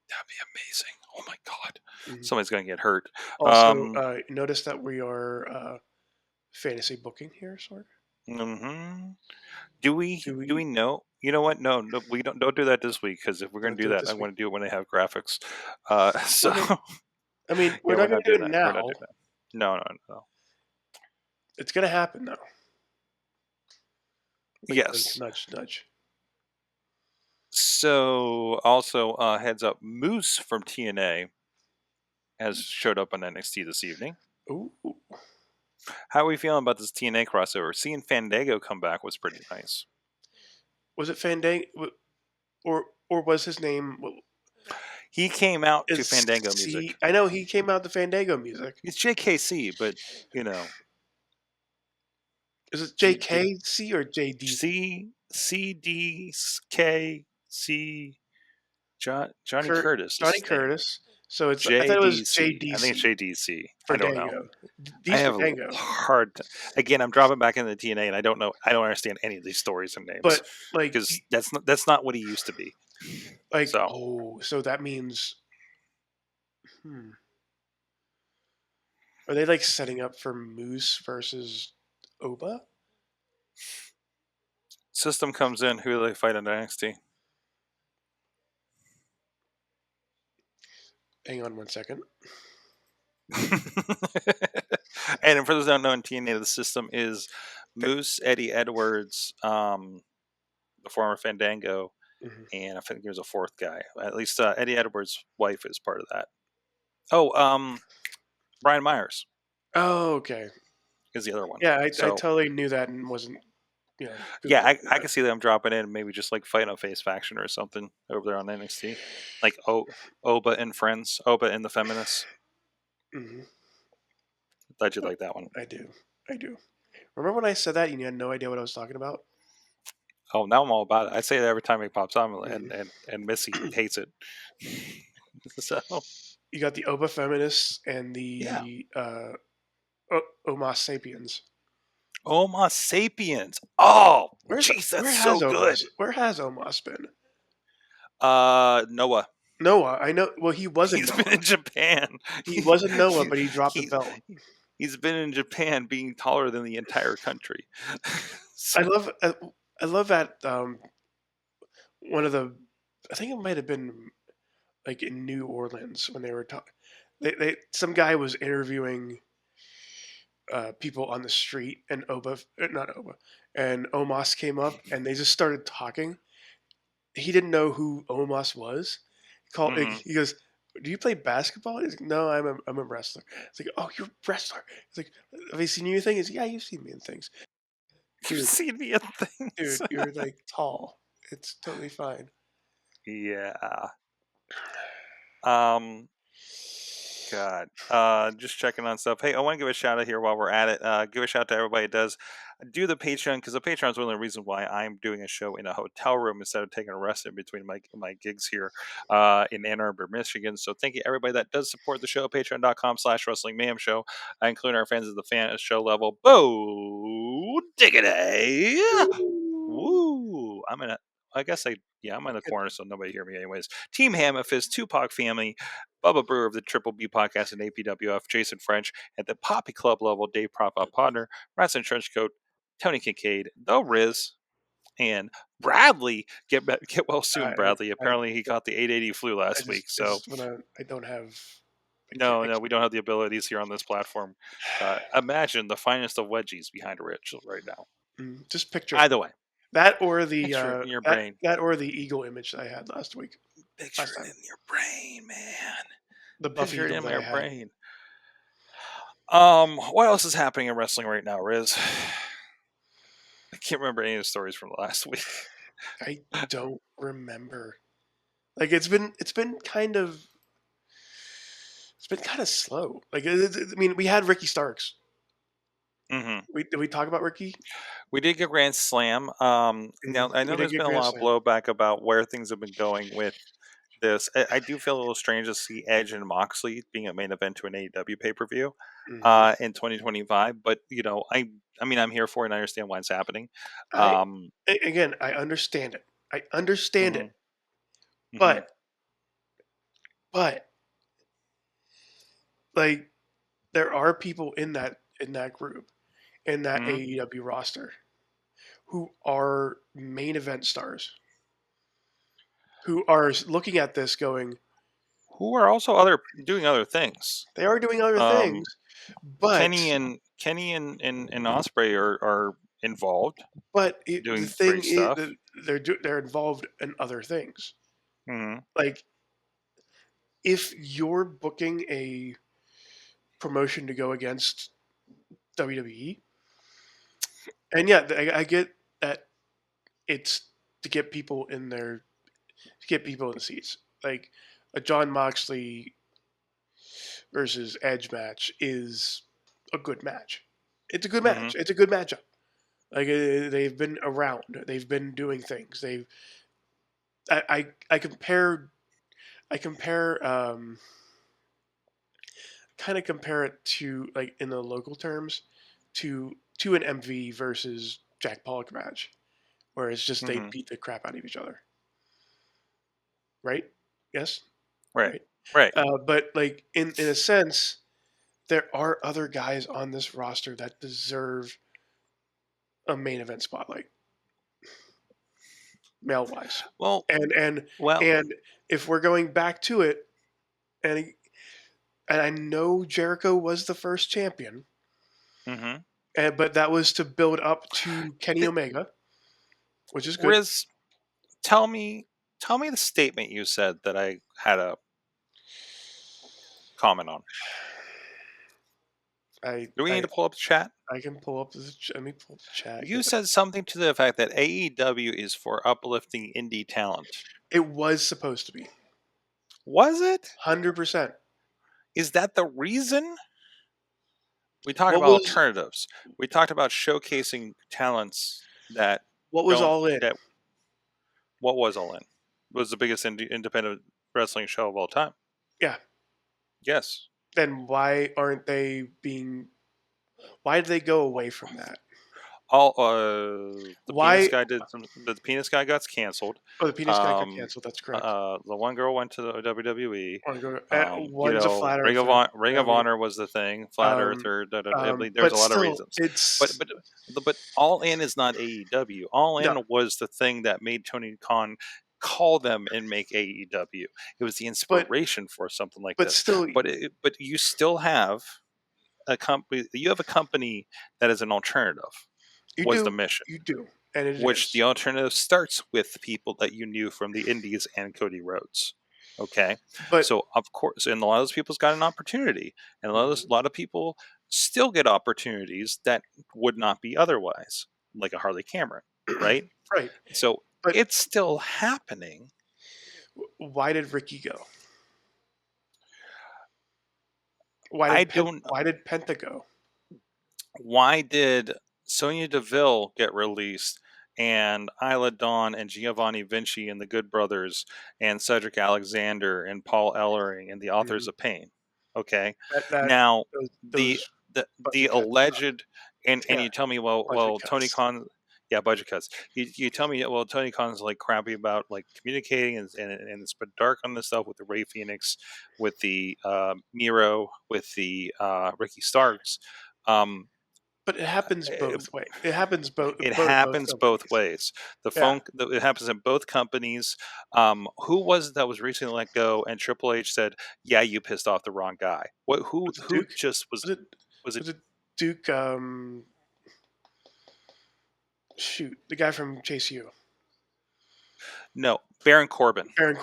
That'd be amazing. Oh my god, somebody's gonna get hurt. Also, notice that we are fantasy booking here, Sorg. Do we know? You know what? No, we don't do that this week, because if we're going to do that, I want to do it when they have graphics. So, okay. I mean, we're not going to do it now. No. It's going to happen though. Yes. Nudge, nudge. So, also heads up, Moose from TNA has showed up on NXT this evening. Ooh. How are we feeling about this TNA crossover? Seeing Fandango come back was pretty nice. Was it Fandango, or was his name? He came out to Fandango music. I know he came out to Fandango music. It's JKC, but Is it JKC or JD? CDKC. Johnny Curtis. Johnny Curtis. So it's. I thought it was JDC. I think it's JDC. I don't know. I have Again, I'm dropping back into the TNA, and I don't know. I don't understand any of these stories and names. But because that's not what he used to be. So that means. Are they setting up for Moose versus Oba? System comes in. Who do they fight on NXT? Hang on 1 second. And for those who don't know, in TNA, the System is Moose, Eddie Edwards, the former Fandango, and I think there's a fourth guy. At least Eddie Edwards' wife is part of that. Oh, Brian Myers. Oh, okay. Is the other one. Yeah, I totally knew that and wasn't. Yeah, I can see them dropping in and maybe just fighting a face faction or something over there on NXT, like Oba and Friends, Oba and the Feminists. Thought you'd like that one. I do. Remember when I said that and you had no idea what I was talking about? Oh, now I'm all about it. I say it every time he pops on, and Missy hates it. So you got the Oba Feminists and the Homo Sapiens. Homo Sapiens. Oh, jeez, that's so good. Where has Omos been? Noah. I know. Well, he wasn't. He's been in Japan. He wasn't Noah, but he dropped the belt. He's been in Japan, being taller than the entire country. So. I love that. One of the, I think it might have been in New Orleans when they were talking. Some guy was interviewing. People on the street, and and Omos came up, and they just started talking. He didn't know who Omos was. He goes, "Do you play basketball?" He's like, "No, I'm a wrestler." It's like, "Oh, you're a wrestler." It's like, "Have you seen you in things?" He's like, "Yeah, you've seen me in things." You've seen me in things, dude. You're tall. It's totally fine. Yeah. God. Just checking on stuff. Hey, I want to give a shout out here while we're at it. Give a shout out to everybody that does do the Patreon, because the Patreon is one of the reasons why I'm doing a show in a hotel room instead of taking a rest in between my gigs here in Ann Arbor, Michigan. So thank you everybody that does support the show. Patreon.com/Wrestling Mayhem Show, including our fans at the fan show level. Bo diggity! Woo! I'm in the corner, so nobody hear me anyways. Team Hammerfist, Tupac family, Bubba Brewer of the Triple B podcast and APWF, Jason French at the Poppy Club level, Dave Prop Partner, Ratson Trenchcoat, Tony Kincaid, The Riz, and Bradley. Get well soon, Bradley. Apparently he got the 880 flu last week. So I don't have. No, we don't have the abilities here on this platform. Imagine the finest of wedgies behind a Rich right now. Just picture. Either way. That or the in your brain. That or the eagle image that I had last week. Picture it in your brain, man. The Buffy picture it in your brain. What else is happening in wrestling right now, Riz? I can't remember any of the stories from last week. I don't remember. It's been kind of slow. We had Ricky Starks. Did we talk about Ricky? We did get Grand Slam. Now I know there's been a lot of blowback about where things have been going with this. I do feel a little strange to see Edge and Moxley being a main event to an AEW pay-per-view in 2025. But I mean, I'm here for it and I understand why it's happening. Again, I understand it. It. But like, there are people in that group, in that AEW roster, who are main event stars, who are looking at this going, who are also doing other things. They are doing other things, but Kenny and Ospreay are involved. But doing the thing great stuff. is, they're involved in other things. Like, if you're booking a promotion to go against WWE, and yeah, I get that it's to get people in the seats. Like, a John Moxley versus Edge match is a good match. It's a good match. It's a good matchup. Like, they've been around. They've been doing things. I compare it to, like, in the local terms, to an MV versus Jack Pollock match, where it's just they beat the crap out of each other. Right? Yes? Right. But, like, in a sense, there are other guys on this roster that deserve a main event spotlight, male wise. Well, and if we're going back to it, and I know Jericho was the first champion, but that was to build up to Kenny Omega, which is good. Riz, tell me the statement you said that I had a comment on. Do we need to pull up the chat? I can pull up let me pull up the chat. You said something to the effect that AEW is for uplifting indie talent. It was supposed to be. Was it? 100%. Is that the reason? We talked about alternatives. We talked about showcasing talents that... What was All In? What was All In? It was the biggest independent wrestling show of all time. Yeah. Yes. Then why aren't they being... Why did they go away from that? The penis guy got canceled. Oh, the penis guy got canceled. That's correct. The one girl went to the WWE. One's a flat earther. Ring of Honor was the thing. Flat earther. There's a lot of reasons. But All In is not AEW. All In was the thing that made Tony Khan call them and make AEW. It was the inspiration for something like this. But you still have a company. You have a company that is an alternative. The mission. You do. And the alternative starts with people that you knew from the Indies and Cody Rhodes. Okay? So, of course, and a lot of those people's got an opportunity. And a lot of people still get opportunities that would not be otherwise, like a Harley Cameron, right? Right. So, it's still happening. Why did Ricky go? Why did Penta go? Why did Sonya Deville get released, and Isla Dawn and Giovanni Vinci and the Good Brothers and Cedric Alexander and Paul Ellering and the Authors of Pain? Okay, the alleged and you tell me, well, Tony Khan, budget cuts. You tell me, well, Tony Khan's like crappy about like communicating and it's been dark on this stuff with the Rey Fenix, with the Miro, with the Ricky Starks. But it happens both ways. It happens both. It happens both ways. It happens in both companies. Who was it that was recently let go? And Triple H said, "Yeah, you pissed off the wrong guy." Who just was it? Was it Duke? Shoot, the guy from Chase U. No, Baron Corbin. Baron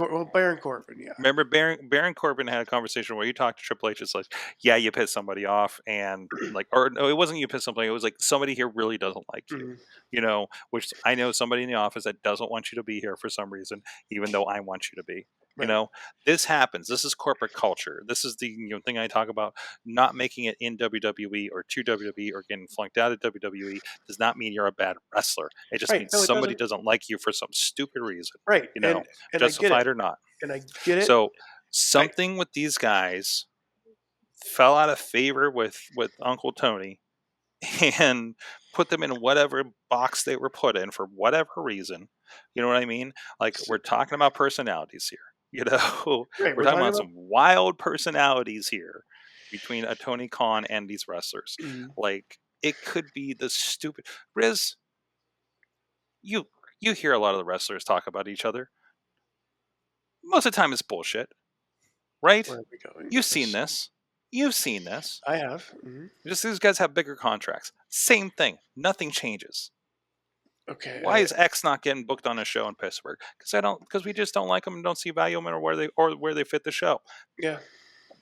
Corbin, yeah. Remember, Baron Corbin had a conversation where you talked to Triple H. It's like, yeah, you pissed somebody off, and like, or no, it wasn't you pissed somebody. It was like somebody here really doesn't like you. You know, which I know somebody in the office that doesn't want you to be here for some reason, even though I want you to be. You know, this happens. This is corporate culture. This is the thing I talk about. Not making it in WWE or to WWE or getting flunked out of WWE does not mean you're a bad wrestler. It just means No, it somebody doesn't. doesn't like you for some stupid reason. Right. You know, and I get justified it. or not. And I get it. So something with these guys fell out of favor with Uncle Tony and put them in whatever box they were put in for whatever reason. You know what I mean? Like, we're talking about personalities here. You know, Right, we're talking about some wild personalities here between a Tony Khan and these wrestlers. Like, it could be the stupid Riz. You hear a lot of the wrestlers talk about each other. Most of the time, it's bullshit, right? Where are we going? You've seen this. You've seen this. I have. Just these guys have bigger contracts. Same thing. Nothing changes. Okay. Why is X not getting booked on a show in Pittsburgh? Because we just don't like them and don't see value in them or where they fit the show. Yeah.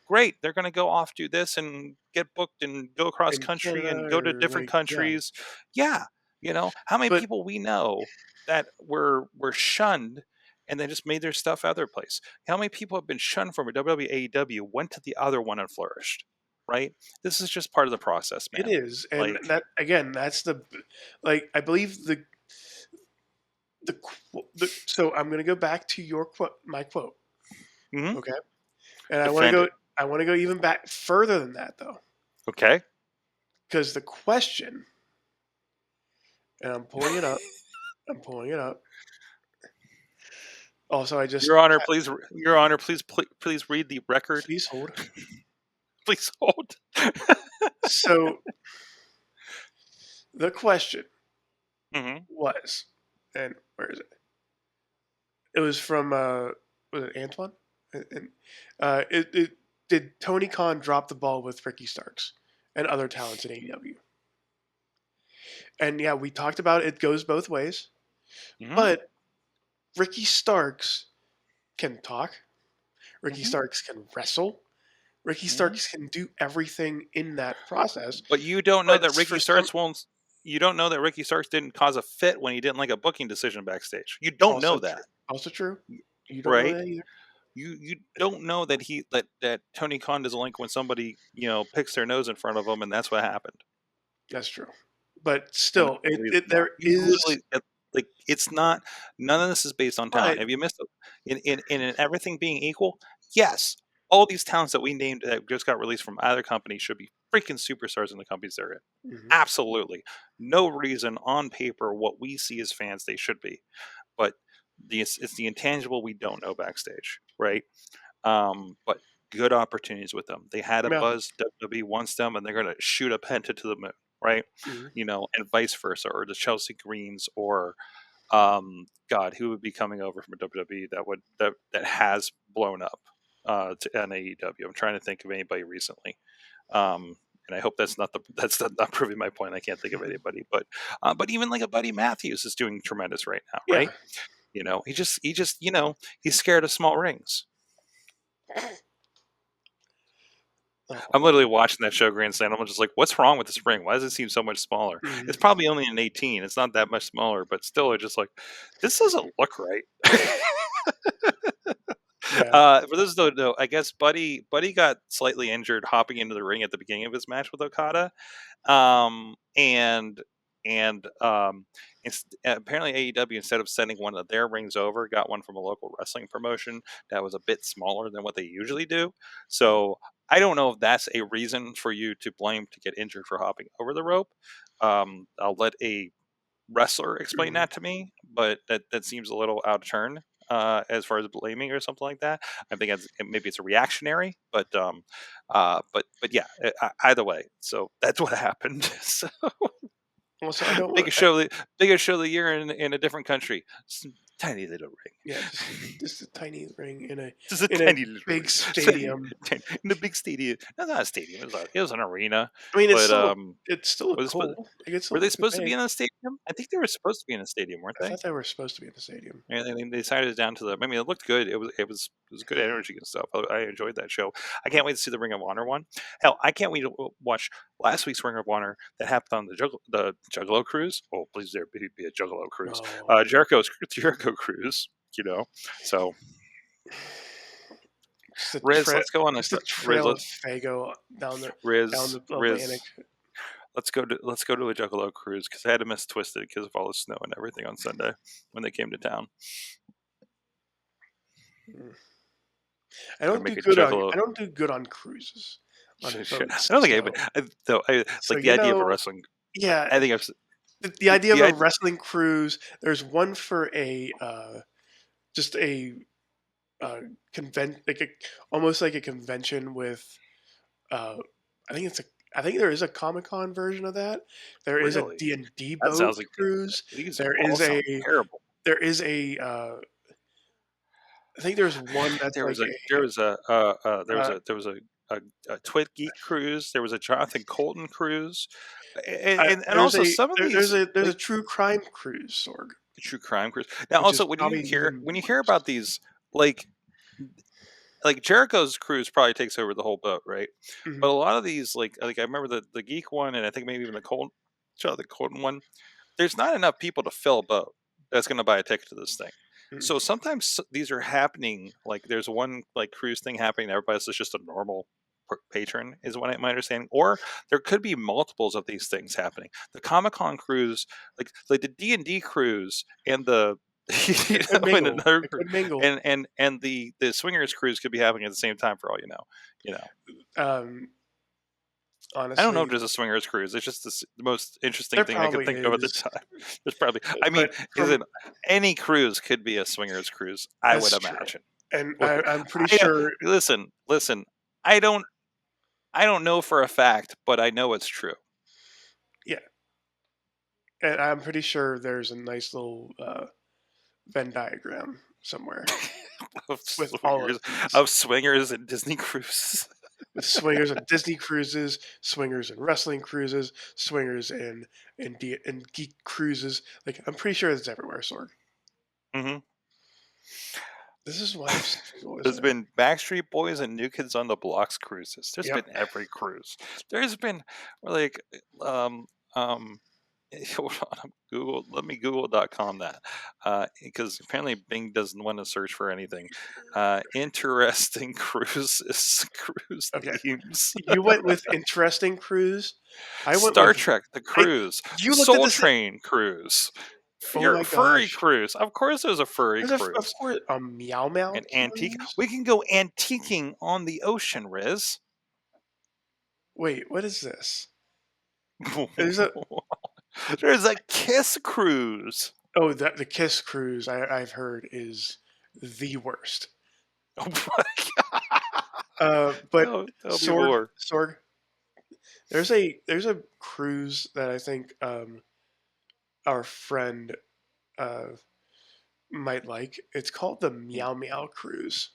Great. They're going to go off, do this, and get booked and go across country and go to different countries. Yeah. You know, how many people we know that were shunned and they just made their stuff other place? How many people have been shunned from a WWE, AEW, went to the other one and flourished? Right? This is just part of the process, man. It is. And that, again, that's I believe so I'm going to go back to my quote. Okay. And I want to go even back further than that, though. Okay. Because the question, and I'm pulling it up. Also, Your Honor, please read the record. Please hold. Please hold. So, the question was, and where is it? It was from, was it Antoine? Did Tony Khan drop the ball with Ricky Starks and other talents in AEW? And yeah, we talked about it goes both ways. But Ricky Starks can talk. Ricky Starks can wrestle. Ricky Starks can do everything in that process. But you don't know that Ricky Starks won't. You don't know that Ricky Starks didn't cause a fit when he didn't like a booking decision backstage. You don't know that. Also true. You don't know that either. You don't know that that Tony Khan doesn't like when somebody picks their nose in front of him, and that's what happened. That's true. But still, there is like, it's not. None of this is based on talent. Have you missed it? In everything being equal, yes, all these talents that we named that just got released from either company should be freaking superstars in the companies they're in. Absolutely, no reason on paper what we see as fans they should be, but it's the intangible we don't know backstage, right? But good opportunities with them. They had a buzz. WWE wants them, and they're going to shoot a Penta to the moon, right? And vice versa, or the Chelsea Greens, or God, who would be coming over from a WWE that has blown up to an AEW? I'm trying to think of anybody recently, and I hope that's not proving my point. I can't think of anybody, but even like a Buddy Matthews is doing tremendous right now, right? He just he's scared of small rings. I'm literally watching that show, Grand Slam. I'm just like, what's wrong with this ring? Why does it seem so much smaller? It's probably only an 18. It's not that much smaller, but still, it's just like, this doesn't look right. For those who don't know, I guess Buddy got slightly injured hopping into the ring at the beginning of his match with Okada, and apparently AEW, instead of sending one of their rings over, got one from a local wrestling promotion that was a bit smaller than what they usually do. So I don't know if that's a reason for you to blame to get injured for hopping over the rope. I'll let a wrestler explain that to me, but that seems a little out of turn as far as blaming or something like that. I think maybe it's a reactionary, but yeah, either way. So that's what happened. So. Well, so I don't biggest show of the year in a different country. It's a tiny little ring. Yeah, just a tiny ring in a big stadium. In a big stadium. No, not a stadium. It was an arena. I mean, it's still cool. Were they supposed to be in a stadium? I think they were supposed to be in a stadium, weren't they? I thought they were supposed to be in a stadium. And they decided down to it looked good. It was good energy and stuff. I enjoyed that show. I can't wait to see the Ring of Honor one. Hell, I can't wait to watch last week's Ring of Honor that happened on the Juggalo Cruise. Oh, please, there be a Juggalo Cruise. Jericho Cruise. So Riz, let's go on a trail of Fago down the Atlantic. Let's go to a Juggalo cruise because I had to miss Twisted because of all the snow and everything on Sunday when they came to town. I don't do good on cruises. On boats, I don't think anybody. The idea of a wrestling. Yeah, I think the idea of a wrestling cruise. There's one for a just a convention, almost like a convention with. I think there is a Comic-Con version of that. There is a D&D boat cruise. There is terrible. There is a. I think there's one that's there was a Twit Geek cruise. There was a Jonathan Colton cruise, and also some of these. There's a true crime cruise, Sorg. A true crime cruise. Now, also when you hear about these, like Jericho's cruise probably takes over the whole boat, right? Mm-hmm. But a lot of these, like I remember the Geek one, and I think maybe even the Jonathan Colton one. There's not enough people to fill a boat that's going to buy a ticket to this thing. So sometimes these are happening, like there's one like cruise thing happening, everybody else is just a normal patron is what my understanding, or there could be multiples of these things happening. The Comic-Con cruise, like the D&D cruise and the and the Swingers cruise could be happening at the same time for all you know. Honestly, I don't know if there's a Swingers cruise. It's just the most interesting thing I could think of at the time. There's probably, any cruise could be a Swingers cruise, I would imagine. And I'm pretty sure. Listen. I don't know for a fact, but I know it's true. Yeah, and I'm pretty sure there's a nice little Venn diagram somewhere with all of Swingers and Disney cruises. With swingers and Disney cruises, swingers and wrestling cruises, swingers and geek cruises. Like, I'm pretty sure it's everywhere, Sorg. Mm-hmm. This is why there's been Backstreet Boys and New Kids on the Blocks cruises. There's been every cruise. There's been hold on, let me Google.com that because apparently Bing doesn't want to search for anything. Interesting cruise themes. You went with interesting cruise. I went Star Trek the cruise. Soul Train cruise. Furry cruise. Of course, there's a furry cruise. Of course, a meow meow. An antique. We can go antiquing on the ocean, Riz. Wait, what is this? There's a Kiss cruise. Oh, the Kiss cruise I've heard is the worst. Oh my God. But Sorg, there's a cruise that I think our friend might like. It's called the Meow Meow cruise.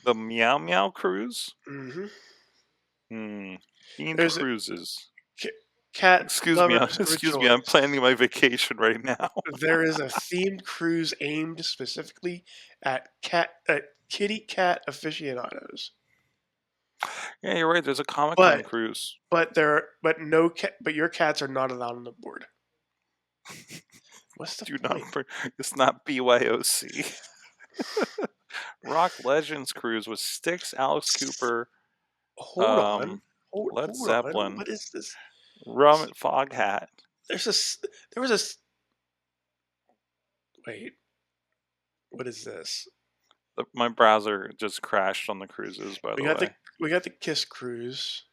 The Meow Meow cruise? Mm-hmm. Themed cruises. Cat. Excuse me. I'm planning my vacation right now. There is a themed cruise aimed specifically at kitty cat aficionados. Yeah, you're right. There's a Comic-Con cruise, but your cats are not allowed on the board. What's the point? It's not BYOC. Rock Legends cruise with Styx, Alex Cooper. Hold on. Led Zeppelin. What is this? Rum Foghat. Wait. What is this? My browser just crashed on the cruises, by the way. We got the Kiss cruise.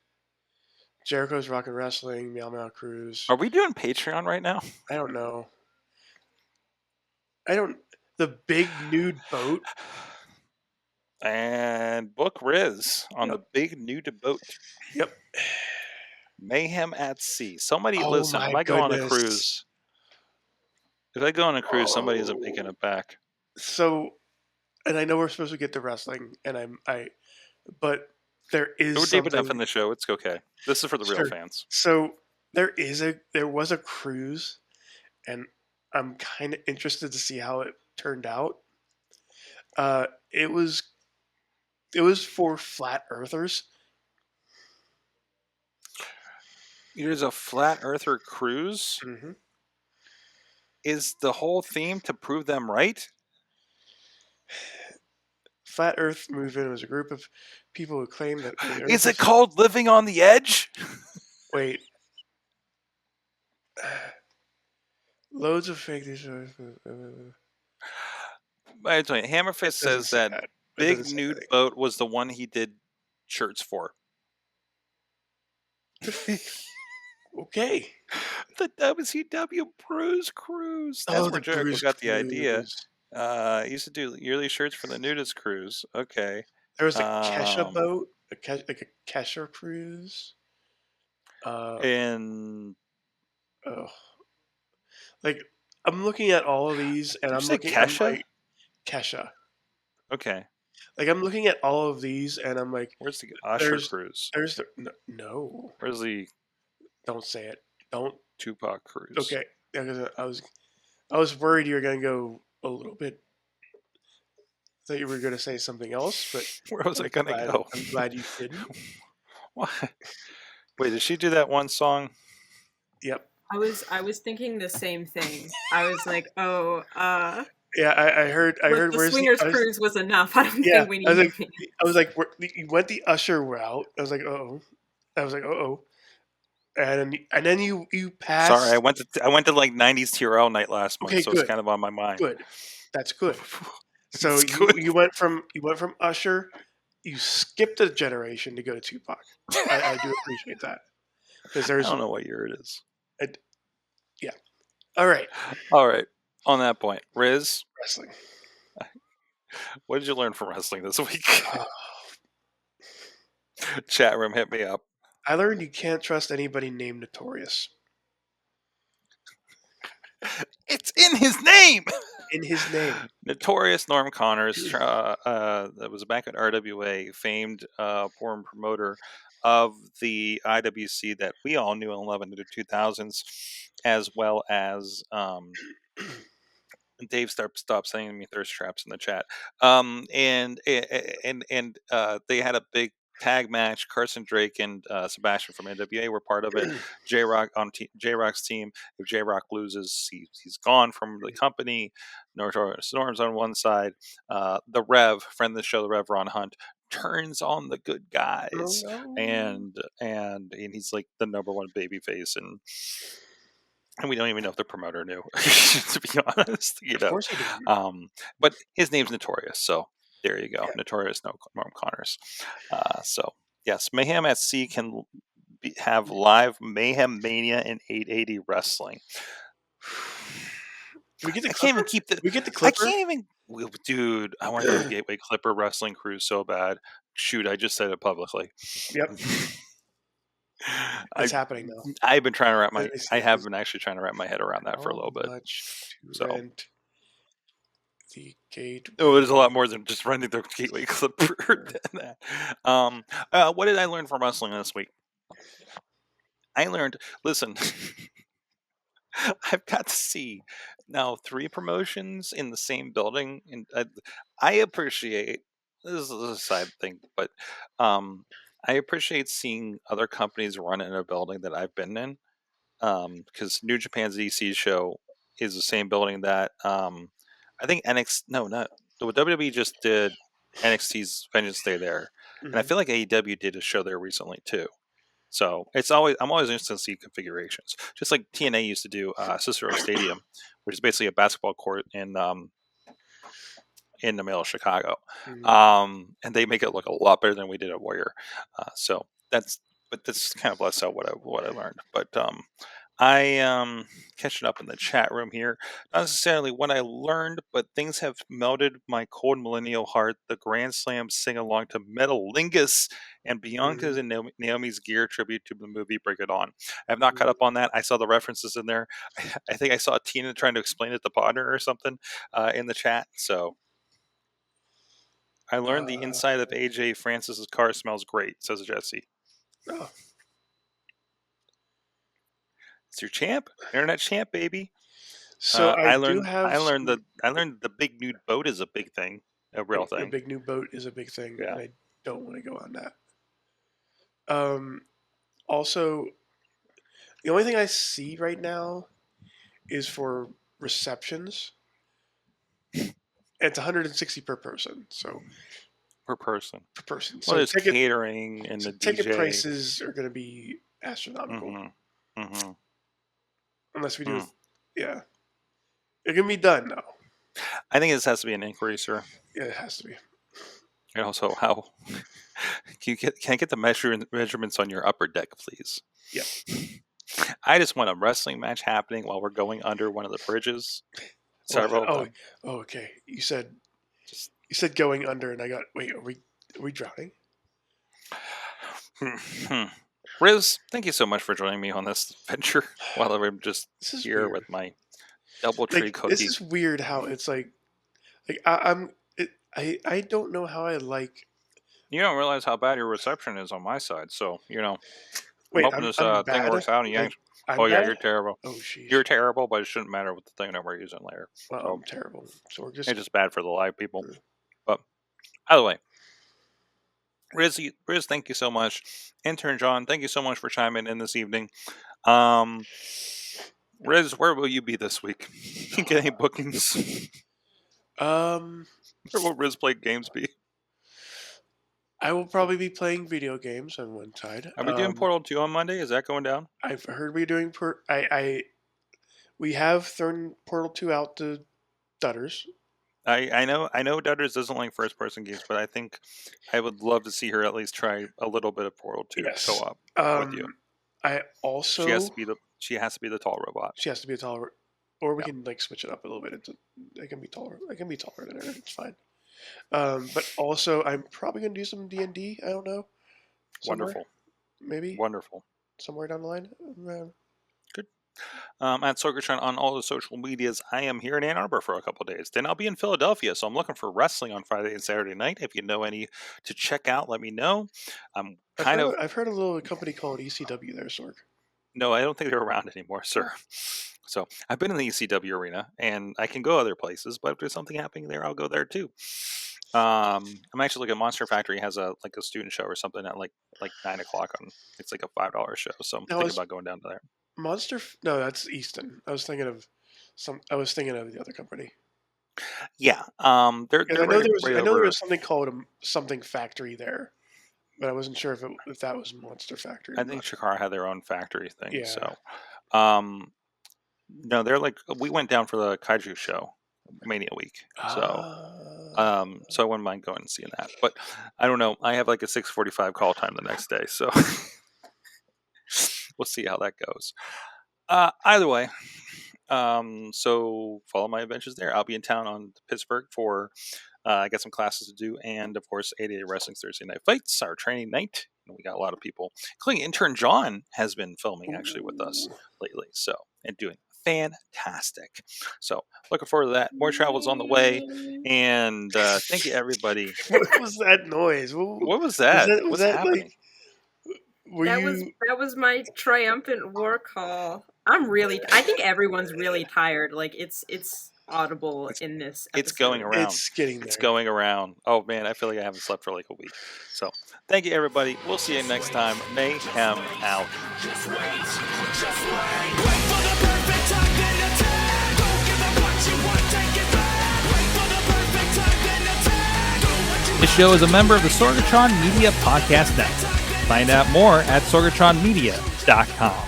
Jericho's Rock and Wrestling, Meow Meow cruise. Are we doing Patreon right now? I don't know. The Big Nude Boat. And book Riz on the Big Nude Boat. Yep. Mayhem at Sea. Somebody listen. If I go on a cruise, somebody isn't making it back. So, and I know we're supposed to get to wrestling, but there is. We're deep enough in the show. It's okay. This is for the real fans. So there was a cruise, and I'm kind of interested to see how it turned out. It was for flat earthers. There's a flat earther cruise. Mm-hmm. Is the whole theme to prove them right? Flat Earth movement was a group of people who claim that the Earth Is it called Living on the Edge? Wait. Loads of fake news. By the way, Hammerfist says that Big Nude Boat was the one he did shirts for. Okay. The WCW Bruise Cruise. That's where Jericho got the idea. He used to do yearly shirts for the Nudist Cruise. Okay. There was a Kesha boat, like a Kesha cruise. Like I'm looking at all of these, and I'm looking at like Kesha. Okay. Like I'm looking at all of these, and I'm like, "Where's the Usher cruise? There's the no. Where's the? Don't say it. Don't Tupac cruise. Okay. Yeah, I was worried you were gonna go a little bit. I thought you were gonna say something else, but where was I gonna go? I'm glad you didn't. What? Wait, did she do that one song? Yep. I was thinking the same thing. I was like, oh, yeah, I heard. The Swingers Cruise was enough. I don't think we need. I was like, you went the Usher route. I was like, oh. And then you passed. Sorry, I went to like 90s TRL night last month, so it's kind of on my mind. Good, that's good. So you went from Usher, you skipped a generation to go to Tupac. I do appreciate that because I don't know what year it is. Yeah. All right. On that point, Riz, wrestling. What did you learn from wrestling this week? Chat room, hit me up. I learned you can't trust anybody named Notorious. It's in his name. In his name. Notorious Norm Connors. That was back at RWA, famed foreign promoter of the IWC that we all knew and loved in the 2000s, as well as Dave stop sending me thirst traps in the chat. And they had a big tag match. Carson Drake and Sebastian from NWA were part of it. J-Rock on J-Rock's team. If J-Rock loses, he's gone from the company. Notorious Norm's on one side. The Rev, friend of the show, the Rev Ron Hunt, turns on the good guys, and he's like the number one babyface, and we don't even know if the promoter knew, to be honest. Of course he didn't. But his name's Notorious, so there you go. Yeah. Notorious Norm Connors. So yes, Mayhem at Sea can have live Mayhem Mania in 880 Wrestling. We get the I can't even keep the. We get the Clipper. I can't even. Dude, I want to go to the Gateway Clipper Wrestling Cruise so bad. Shoot, I just said it publicly. Yep. It's happening now. I've been trying to wrap my. I have been actually trying to wrap my head around that for a little bit. So. The gate. Oh, there's a lot more than just running the Gateway Clipper. Than that. What did I learn from wrestling this week? I learned. Listen, I've got to see now 3 promotions in the same building, and I appreciate. This is a side thing, but I appreciate seeing other companies run in a building that I've been in, because New Japan's DC show is the same building that I think the WWE just did NXT's Vengeance Day there, and I feel like AEW did a show there recently too. So I'm always interested to see configurations, just like TNA used to do Cicero Stadium, which is basically a basketball court in the middle of Chicago, and they make it look a lot better than we did at Warrior. So that's kind of less so what I learned, but I catching up in the chat room here. Not necessarily what I learned, but things have melted my cold millennial heart. The Grand Slam sing along to Metalingus and Bianca's and Naomi's gear tribute to the movie Bring It On. I have not caught up on that. I saw the references in there. I think I saw Tina trying to explain it to Podner or something in the chat. So I learned the inside of AJ Francis's car smells great, says Jesse. Oh. It's your champ, internet champ, baby. So I learned the big nude boat is a big thing, a real thing. The big new boat is a big thing. Yeah. And I don't want to go on that. Also, the only thing I see right now is for receptions. it's $160 per person. So per person. So well, there's catering and the ticket DJ. prices are going to be astronomical. Unless we do, yeah. It can be done now. I think this has to be an inquiry, sir. Yeah, it has to be. And also, how can I get the measurements on your upper deck, please? Yeah. I just want a wrestling match happening while we're going under one of the bridges. Okay. You said going under, and I got. Wait, are we drowning? Riz, thank you so much for joining me on this adventure while I'm just here weird. with my double tree cookie. This is weird. How it's like I don't know how I like. You don't realize how bad your reception is on my side, so Wait, I'm hoping this thing works out. And yeah, you're terrible. Oh, jeez. You're terrible, but it shouldn't matter with the thing that we're using later. Well, So I'm terrible. So we're it's just bad for the live people. But either way, Riz, thank you so much. Intern John, thank you so much for chiming in this evening. Riz, where will you be this week? You get any bookings? Where will Riz Play Games be? I will probably be playing video games on one side. Are we doing Portal 2 on Monday? Is that going down? I've heard we're doing we have thrown Portal 2 out to Dutters. I know Dutters doesn't like first person games, but I think I would love to see her at least try a little bit of Portal 2 co-op with you. I also she has to be the tall robot. She has to be a taller, or we can switch it up a little bit. I can be taller. I can be taller than her. It's fine. But also, I'm probably going to do some D&D. I don't know. Wonderful. Maybe. Wonderful. Somewhere down the line. Good. At Sorgatron on all the social medias. I am here in Ann Arbor for a couple of days. Then I'll be in Philadelphia, so I'm looking for wrestling on Friday and Saturday night. If you know any to check out, let me know. I've heard a little company called ECW there, Sorg. No, I don't think they're around anymore, sir. So I've been in the ECW arena, and I can go other places, but if there's something happening there, I'll go there too. I'm actually looking at Monster Factory has a student show or something at like 9 o'clock on. It's like a $5 show, so I'm thinking about going down to there. No, that's Easton. I was thinking of the other company. Yeah, I know there was something called something factory there, but I wasn't sure if that was Monster Factory. I think Shikara had their own factory thing. Yeah. So, no, they're we went down for the Kaiju show, Mania week. So, so I wouldn't mind going and seeing that. But I don't know. I have like a 6:45 call time the next day, so we'll see how that goes. Either way, so follow my adventures there. I'll be in town on Pittsburgh for I got some classes to do, and of course 88 Wrestling Thursday Night Fights, our training night. We got a lot of people, including intern John has been filming actually with us lately, so and doing fantastic. So looking forward to that. More travel's on the way, and thank you everybody. What was that noise? What was that? What's happening? That was my triumphant war call. I think everyone's really tired. It's audible in this episode. It's going around. It's getting there. It's going around. Oh man, I feel like I haven't slept for like a week. So thank you everybody. We'll see you next time. Mayhem out. Just wait. Wait for the perfect time, then attack. Don't give up what you want, take it back. Wait for the perfect time, then attack. Do what you This show is a member of the Sorgatron Media Podcast Network. Find out more at sorgatronmedia.com.